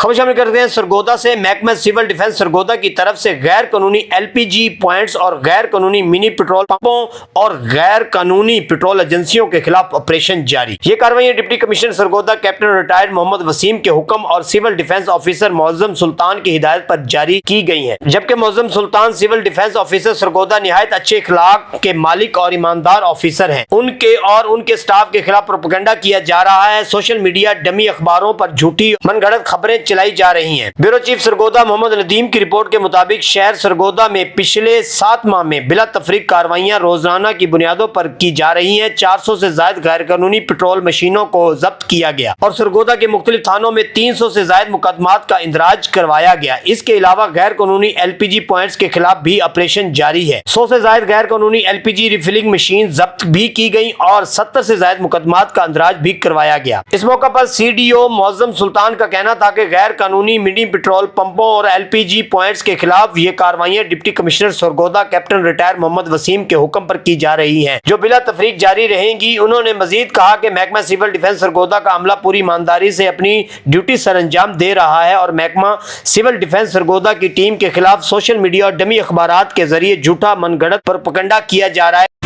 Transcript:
خبر شامل کرتے ہیں سرگودا سے۔ محکمہ سول ڈیفنس سرگودا کی طرف سے غیر قانونی ایل پی جی پوائنٹس اور غیر قانونی منی پیٹرول پمپوں اور غیر قانونی پیٹرول ایجنسیوں کے خلاف آپریشن جاری۔ یہ کارروائیاں deputy commissioner Sargodha captain retired Muhammad Waseem کے حکم اور سول ڈیفنس آفیسر معظم سلطان کی ہدایت پر جاری کی گئی ہیں، جبکہ معظم سلطان سول ڈیفنس آفیسر سرگودا نہایت اچھے اخلاق کے مالک اور ایماندار آفیسر ہیں۔ ان کے سٹاف کے خلاف پروپیگنڈا کیا جا رہا ہے۔ سوشل میڈیا ڈمی اخباروں پر جھوٹی من گھڑت خبریں چلائی جا رہی ہیں۔ بیورو چیف سرگودا محمد ندیم کی رپورٹ کے مطابق شہر سرگودا میں پچھلے 7 ماہ میں بلا تفریق کارروائیاں روزانہ کی بنیادوں پر کی جا رہی ہیں۔ 400 سے زائد غیر قانونی پیٹرول مشینوں کو ضبط کیا گیا اور سرگودا کے مختلف تھانوں میں 300 سے زائد مقدمات کا اندراج کروایا گیا۔ اس کے علاوہ غیر قانونی ایل پی جی پوائنٹس کے خلاف بھی آپریشن جاری ہے۔ 100 سے زائد غیر قانونی ایل پی جی ریفلنگ مشین ضبط بھی کی گئی اور 70 سے زائد مقدمات کا اندراج بھی کروایا گیا۔ اس موقع پر سی ڈی او معظم سلطان کا کہنا تھا کہ غیر قانونی منی پیٹرول پمپوں اور ایل پی جی پوائنٹس کے خلاف یہ کارروائیاں deputy commissioner Sargodha captain retire Muhammad Waseem کے حکم پر کی جا رہی ہیں، جو بلا تفریق جاری رہیں گی۔ انہوں نے مزید کہا کہ محکمہ سول ڈیفنس سرگودا کا عملہ پوری ایمانداری سے اپنی ڈیوٹی سر انجام دے رہا ہے اور محکمہ سول ڈیفنس سرگودا کی ٹیم کے خلاف سوشل میڈیا اور ڈمی اخبارات کے ذریعے جھوٹا من گھڑت پروپیگنڈا کیا جا رہا ہے۔